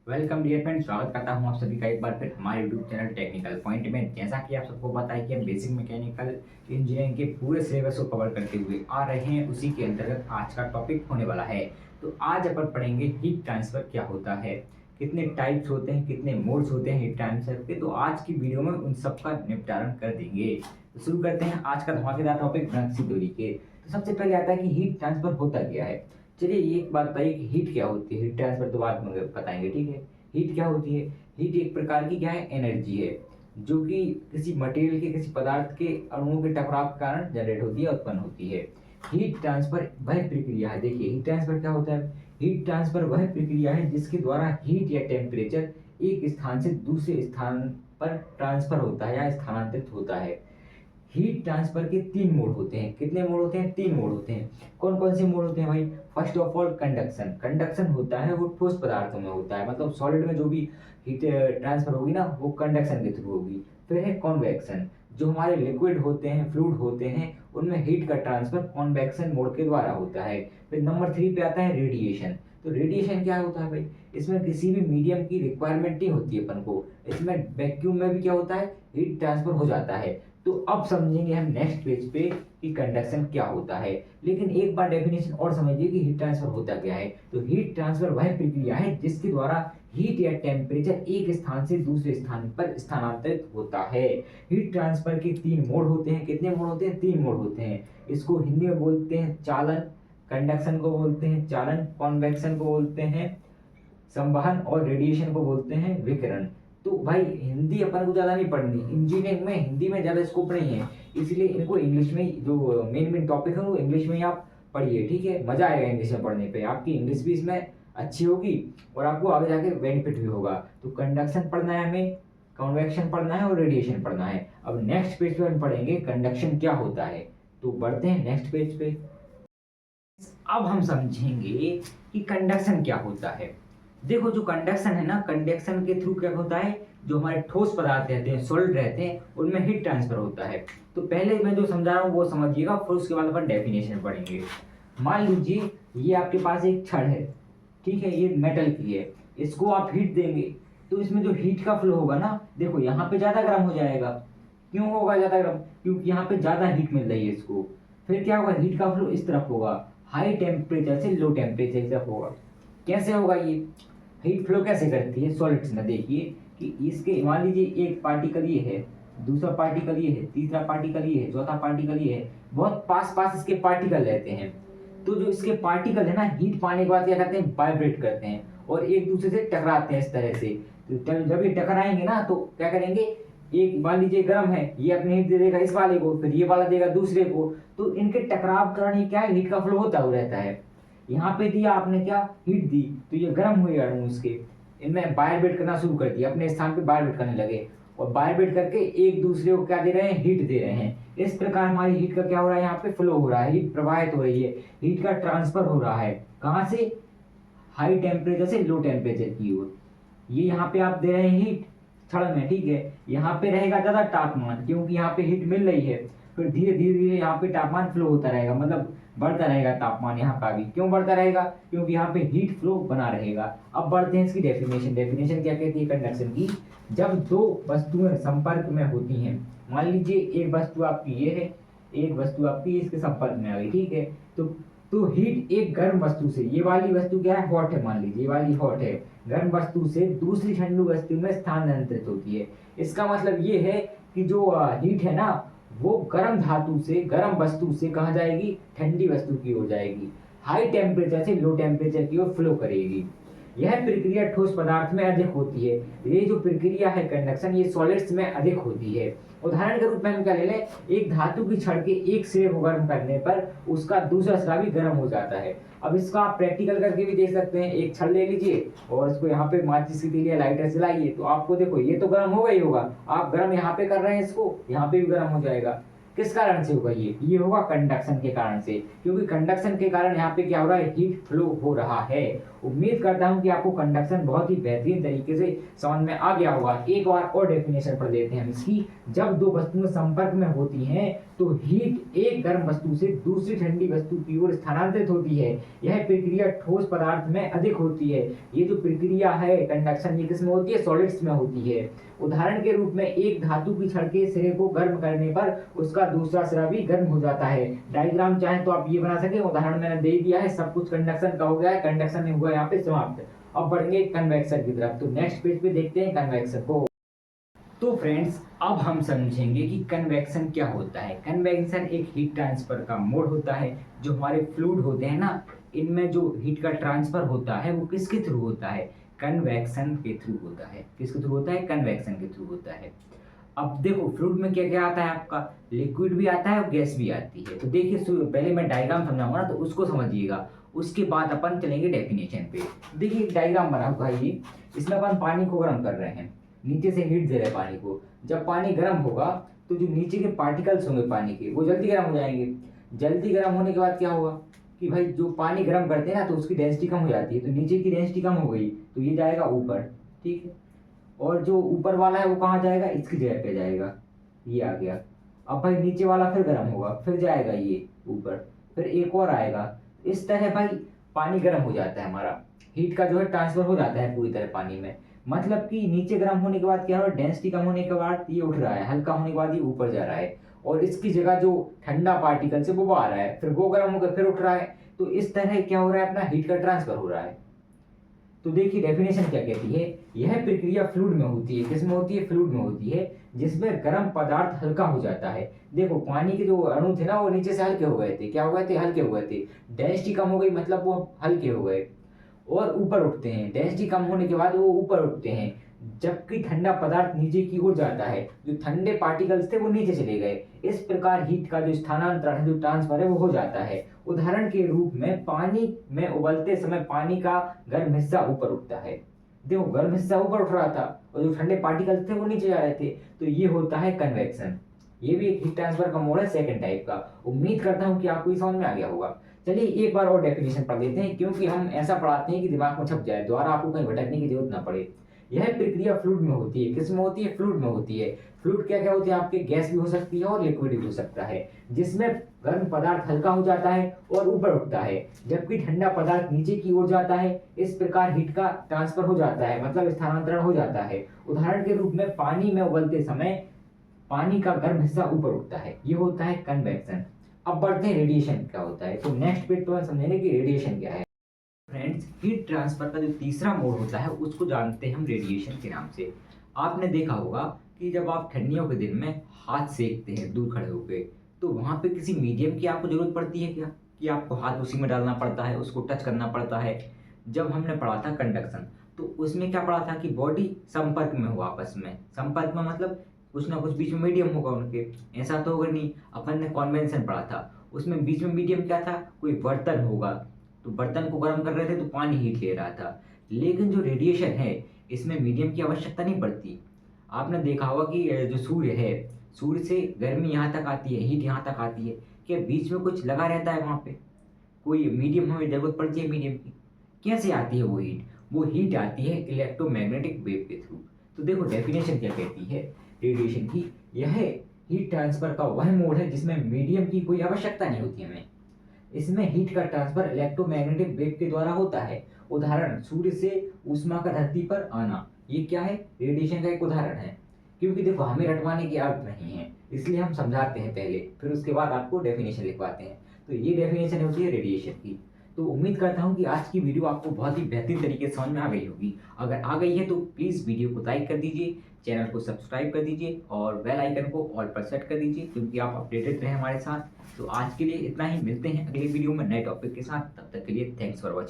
Welcome dear friend, स्वागत करता हूं आप सभी का एक बार फिर हमारे यूट्यूब चैनल टेक्निकल पॉइंट में। जैसा कि आप सबको पता है कि हम बेसिक मैकेनिकल इंजीनियरिंग के पूरे सिलेबस को कवर करते हुए आ रहे हैं, उसी के अंतर्गत आज का टॉपिक होने वाला है। तो आज अपन पढ़ेंगे हीट ट्रांसफर क्या होता है, कितने टाइप्स होते हैं, कितने मोड्स होते हैं हीट ट्रांसफर के। तो आज की वीडियो में उन सब का निपटारण कर देंगे। तो शुरू करते हैं आज का धमाकेदार टॉपिक ब्रंशी थ्योरी के। तो सबसे पहले आता है कि हीट ट्रांसफर होता क्या है। चलिए ये एक बात बताइए कि हीट क्या होती है। हीट ट्रांसफर तो बाद में बताएंगे, ठीक है। हीट क्या होती है? हीट एक प्रकार की क्या है, एनर्जी है, जो कि किसी मटेरियल के, किसी पदार्थ के अणुओं के टकराव के कारण जनरेट होती है, उत्पन्न होती है। हीट ट्रांसफर वह प्रक्रिया है, देखिए हीट ट्रांसफर क्या होता है। हीट ट्रांसफर वह प्रक्रिया है जिसके द्वारा हीट या टेम्परेचर एक स्थान से दूसरे स्थान पर ट्रांसफर होता है या स्थानांतरित होता है। हीट ट्रांसफर के तीन मोड होते हैं। कितने मोड होते हैं? तीन मोड होते हैं। कौन कौन से मोड होते हैं भाई? First of all conduction. Conduction होता है वो ठोस पदार्थों में होता है, मतलब सॉलिड में जो भी हीट ट्रांसफर होगी ना वो कंडक्शन के थ्रू होगी। फिर है कॉन्वेक्शन, जो हमारे लिक्विड होते हैं, फ्लूइड होते हैं, उनमें हीट का ट्रांसफर कॉन्वेक्शन मोड के द्वारा होता है। फिर नंबर 3 पे आता है रेडिएशन। तो रेडिएशन क्या होता है भाई? इसमें किसी भी मीडियम की रिक्वायरमेंट नहीं होती है अपन को, इसमें वैक्यूम में भी क्या होता है, हीट ट्रांसफर हो जाता है। तो अब समझेंगे हम नेक्स्ट पेज पे कि कंडक्शन क्या होता है। लेकिन एक बार डेफिनेशन और समझिए कि हीट ट्रांसफर होता क्या है। तो हीट ट्रांसफर वह प्रक्रिया है जिसके द्वारा हीट या टेम्परेचर एक स्थान से दूसरे स्थान पर स्थानांतरित होता है। हीट ट्रांसफर के तीन मोड होते हैं। कितने मोड होते हैं? तीन मोड होते हैं। इसको हिंदी में बोलते हैं चालन, कंडक्शन को बोलते हैं चालन, कॉन्वेक्शन को बोलते हैं संवहन, और रेडिएशन को बोलते हैं विकिरण। तो भाई हिंदी अपन को ज़्यादा नहीं पढ़नी, इंजीनियरिंग में हिंदी में ज़्यादा स्कोप नहीं है, इसलिए इनको इंग्लिश में जो मेन मेन टॉपिक है वो इंग्लिश में ही आप पढ़िए, ठीक है। मज़ा आएगा इंग्लिश में पढ़ने पे, आपकी इंग्लिश भी इसमें अच्छी होगी और आपको आगे जाके बेनिफिट भी होगा। तो कंडक्शन पढ़ना है हमें, कॉन्वेक्शन पढ़ना है और रेडिएशन पढ़ना है। अब नेक्स्ट पेज पे हम पढ़ेंगे कंडक्शन क्या होता है। तो बढ़ते हैं नेक्स्ट पेज पे। अब हम समझेंगे कि कंडक्शन क्या होता है। देखो जो कंडक्शन है ना, कंडक्शन के थ्रू क्या होता है, जो हमारे ठोस पदार्थ रहते हैं, सॉलिड रहते हैं, उनमें हीट ट्रांसफर होता है। तो पहले मैं जो समझा रहा हूँ वो समझिएगा, फिर उसके बाद अपन डेफिनेशन पढ़ेंगे। मान लीजिए ये आपके पास एक छड़ है, ठीक है, ये मेटल की है, इसको आप हीट देंगे तो इसमें जो हीट का फ्लो होगा ना, देखो यहाँ पे ज्यादा गर्म हो जाएगा। क्यों होगा ज्यादा गर्म? क्योंकि यहाँ पे ज्यादा हीट मिल रही है इसको। फिर क्या होगा, हीट का फ्लो इस तरफ होगा, हाई टेम्परेचर से लो टेम्परेचर की तरफ होगा। कैसे होगा ये? हीट फ्लो कैसे करती है सॉलिड्स में? देखिए कि इसके मान लीजिए एक पार्टिकल ये है, दूसरा पार्टिकल ये है, तीसरा पार्टिकल ये है, चौथा पार्टिकल ये है, बहुत पास पास इसके पार्टिकल रहते हैं। तो जो इसके पार्टिकल है ना, हीट पाने के बाद क्या करते हैं, वाइब्रेट करते हैं और एक दूसरे से टकराते हैं इस तरह से। तो जब ये टकराएंगे ना तो क्या करेंगे, एक मान लीजिए गर्म है, ये अपनी हीट दे देगा इस वाले को, फिर ये वाला देगा दूसरे को। तो इनके टकराव के कारण ये क्या है, हीट का फ्लो होता हुआ रहता है। यहाँ पे दिया आपने क्या, हीट दी, तो ये गर्म हुए अणु इसके, इनमें वाइब्रेट करना शुरू कर दिया, अपने स्थान पे वाइब्रेट करने लगे और वाइब्रेट करके एक दूसरे को क्या दे रहे हैं, हीट दे रहे हैं। इस प्रकार हमारी हीट का क्या हो रहा है, यहाँ पे फ्लो हो रहा है, हीट प्रवाहित हो रही है, हीट का ट्रांसफर हो रहा है। कहाँ से? हाई टेम्परेचर से लो टेम्परेचर की ओर। ये यहाँ पे आप दे रहे हैं हीट छड़ में, ठीक है, यहाँ पे रहेगा ज्यादा तापमान क्योंकि यहाँ पे हीट मिल रही है। फिर धीरे धीरे धीरे यहाँ पे तापमान फ्लो होता रहेगा, मतलब बढ़ता रहेगा तापमान यहाँ का भी। क्यों बढ़ता रहेगा? क्योंकि यहाँ पे हीट फ्लो बना रहेगा। अब बढ़ते हैं इसकी डेफिनेशन। डेफिनेशन क्या कहती है कंडक्शन की? जब दो वस्तुएं संपर्क में होती हैं, मान लीजिए एक वस्तु आपकी ये है, एक वस्तु आपकी इसके संपर्क में आ गई, ठीक है, तो हीट एक गर्म वस्तु से, ये वाली वस्तु क्या है, हॉट है, मान लीजिए ये वाली हॉट है, गर्म वस्तु से दूसरी ठंडू वस्तु में स्थानांतरित होती है। इसका मतलब ये है कि जो हीट है ना, वो गर्म धातु से, गर्म वस्तु से कहाँ जाएगी, ठंडी वस्तु की ओर जाएगी, हाई टेम्परेचर से लो टेम्परेचर की ओर फ्लो करेगी। यह प्रक्रिया ठोस पदार्थ में अधिक होती है। ये जो प्रक्रिया है कंडक्शन, ये सॉलिड्स में अधिक होती है। उदाहरण के रूप में हम क्या ले लें, एक धातु की छड़ के एक सिरे को गर्म करने पर उसका दूसरा सिरा भी गर्म हो जाता है। अब इसका आप प्रैक्टिकल करके भी देख सकते हैं। एक छड़ ले लीजिए और इसको यहाँ पे माचिस की तीली या लाइटर जलाइए, तो आपको देखो ये तो गर्म होगा ही होगा, आप गर्म यहाँ पे कर रहे हैं इसको, यहाँ पे भी गर्म हो जाएगा। किस कारण से होगा ये होगा कंडक्शन के कारण से, क्योंकि कंडक्शन के कारण यहाँ पे क्या हो रहा है, हीट फ्लो हो रहा है। उम्मीद करता हूँ कि आपको कंडक्शन बहुत ही बेहतरीन तरीके से समझ में आ गया होगा। एक बार और डेफिनेशन पढ़ देते हैं हम इसकी। जब दो वस्तुएं संपर्क में होती हैं तो हीट एक गर्म वस्तु से दूसरी ठंडी वस्तु की ओर स्थानांतरित होती है। यह प्रक्रिया ठोस पदार्थ में अधिक होती है। ये जो प्रक्रिया है कंडक्शन, ये किसमें होती है? सॉलिड्स में होती है। उदाहरण के रूप में एक धातु की छड़ के सिरे को गर्म करने पर उसका दूसरा सिरा भी गर्म हो जाता है। डायग्राम चाहे तो आप ये बना सके, उदाहरण मैंने दे दिया है। सब कुछ कंडक्शन का हो गया है, कंडक्शन हुआ यहाँ पे समाप्त। अब बढ़ेंगे कन्वेक्शन की तरफ। तो नेक्स्ट पेज पे देखते हैं कन्वेक्शन को। तो फ्रेंड्स, अब हम समझेंगे कि कन्वेक्शन क्या होता है। कन्वेक्शन एक हीट ट्रांसफर का मोड होता है। जो हमारे फ्लूइड होते हैं ना, इनमें जो हीट का ट्रांसफर होता है वो किसके थ्रू होता है? कन्वेक्शन के थ्रू होता है। किसके थ्रू होता है? कन्वेक्शन के थ्रू होता है। अब देखो फ्लूइड में क्या क्या आता है आपका? लिक्विड भी आता है और गैस भी आती है। तो देखिए पहले मैं डायग्राम समझाऊंगा ना, तो उसको समझिएगा, उसके बाद अपन चलेंगे डेफिनेशन पे। देखिए डायग्राम बना हुआ है ये। इसमें अपन पानी को गर्म कर रहे हैं, नीचे से हीट दे रहे हैं पानी को। जब पानी गर्म होगा तो जो नीचे के पार्टिकल्स होंगे पानी के, वो जल्दी गर्म हो जाएंगे। जल्दी गर्म होने के बाद क्या होगा कि भाई जो पानी गर्म करते हैं ना, तो उसकी डेंसिटी कम हो जाती है। तो नीचे की डेंसिटी कम हो गई तो ये जाएगा ऊपर, ठीक है। और जो ऊपर वाला है वो कहाँ जाएगा? इसकी जगह पे जाएगा, ये आ गया। अब भाई नीचे वाला फिर गर्म होगा, फिर जाएगा ये ऊपर, फिर एक और आएगा। इस तरह भाई पानी गर्म हो जाता है हमारा, हीट का जो है ट्रांसफर हो जाता है पूरी तरह पानी में। मतलब कि नीचे गर्म होने के बाद क्या हो रहा है? डेंसिटी कम होने के बाद ये उठ रहा है, हल्का होने के बाद ये ऊपर जा रहा है, और इसकी जगह जो ठंडा पार्टिकल से वो आ रहा है, फिर वो गर्म होकर फिर उठ रहा है। तो इस तरह क्या हो रहा है? अपना हीट का ट्रांसफर हो रहा है। तो देखिए डेफिनेशन क्या कहती है। यह प्रक्रिया फ्लूइड में होती है। किसमें होती है? फ्लूइड में होती है, जिसमें गर्म पदार्थ हल्का हो जाता है। देखो पानी के जो अणु थे ना, वो नीचे से हल्के हो गए थे। क्या हो गए थे? हल्के हो गए थे। डेंसिटी कम हो गई, मतलब वो हल्के हो गए और ऊपर उठते हैं। डेंसिटी कम होने के बाद वो ऊपर उठते हैं, जबकि ठंडा पदार्थ नीचे की ओर जाता है। जो ठंडे पार्टिकल्स थे वो नीचे चले गए। इस प्रकार हीट का जो स्थानांतरण है, जो ट्रांसफर है, वो हो जाता है। उदाहरण के रूप में पानी में उबलते समय पानी का गर्म हिस्सा ऊपर उठता है। देखो गर्म हिस्सा ऊपर उठ रहा था और जो ठंडे पार्टिकल्स थे वो नीचे जा रहे थे। तो ये होता है कन्वेक्शन। ये भी एक हीट ट्रांसफर का मोड है, सेकंड टाइप का। उम्मीद करता हूँ कि आपको ये समझ में आ गया होगा। चलिए एक बार और डेफिनेशन पढ़ लेते हैं, क्योंकि हम ऐसा पढ़ाते हैं कि दिमाग में छप जाए, दोबारा आपको कहीं भटकने की जरूरत ना पड़े। यह प्रक्रिया फ्लूइड में होती है। किस में होती है? फ्लूइड में होती है। फ्लूइड क्या क्या होते हैं आपके? गैस भी हो सकती है और लिक्विड भी हो सकता है, जिसमें गर्म पदार्थ हल्का हो जाता है और ऊपर उठता है, जबकि ठंडा पदार्थ नीचे की ओर जाता है। इस प्रकार हीट का ट्रांसफर हो जाता है, मतलब स्थानांतरण हो जाता है। उदाहरण के रूप में पानी में उबलते समय पानी का गर्म हिस्सा ऊपर उठता है, ये होता है कन्वेक्शन। अब बढ़ते हैं रेडिएशन क्या होता है। तो नेक्स्ट पेज पर समझेंगे कि रेडिएशन क्या है। फ्रेंड्स, हीट ट्रांसफर का जो तीसरा मोड होता है उसको जानते हैं हम रेडिएशन के नाम से। आपने देखा होगा कि जब आप ठंडियों के दिन में हाथ सेकते हैं दूर खड़े होकर, तो वहां पे किसी मीडियम की आपको जरूरत पड़ती है क्या? कि आपको हाथ उसी में डालना पड़ता है, उसको टच करना पड़ता है। जब हमने पढ़ा था कंडक्शन, तो उसमें क्या पढ़ा था कि बॉडी संपर्क में हो आपस में। संपर्क में मतलब कुछ ना कुछ बीच में मीडियम होगा उनके, ऐसा तो होगा नहीं। अपन ने कॉन्वेंशन पढ़ा था, उसमें बीच में मीडियम क्या था? कोई बर्तन होगा, तो बर्तन को गर्म कर रहे थे तो पानी हीट ले रहा था। लेकिन जो रेडिएशन है, इसमें मीडियम की आवश्यकता नहीं पड़ती। आपने देखा होगा कि जो सूर्य है, सूर्य से गर्मी यहाँ तक आती है, हीट यहाँ तक आती है, क्या बीच में कुछ लगा रहता है? वहाँ पे कोई मीडियम हमें जरूरत पड़ती है मीडियम की। कैसे आती है वो हीट? वो हीट आती है इलेक्ट्रोमैग्नेटिक वेव के थ्रू। तो देखो डेफिनेशन क्या कहती है रेडिएशन की। यह हीट ट्रांसफर का वह मोड है जिसमें मीडियम की कोई आवश्यकता नहीं होती हमें। इसमें हीट का ट्रांसफर इलेक्ट्रोमैग्नेटिक वेव के द्वारा होता है। उदाहरण, सूर्य से ऊष्मा का धरती पर आना, ये क्या है? रेडिएशन का एक उदाहरण है। क्योंकि देखो हमें रटवाने की आदत नहीं है, इसलिए हम समझाते हैं पहले, फिर उसके बाद आपको डेफिनेशन लिखवाते हैं। तो ये डेफिनेशन होती है रेडिएशन की। तो उम्मीद करता हूँ कि आज की वीडियो आपको बहुत ही बेहतरीन तरीके से समझ में आ गई होगी। अगर आ गई है तो प्लीज़ वीडियो को लाइक कर दीजिए, चैनल को सब्सक्राइब कर दीजिए और बेल आइकन को ऑल पर सेट कर दीजिए, क्योंकि आप अपडेटेड रहें हमारे साथ। तो आज के लिए इतना ही, मिलते हैं अगले वीडियो में नए टॉपिक के साथ। तब तक के लिए थैंक्स फॉर वॉचिंग।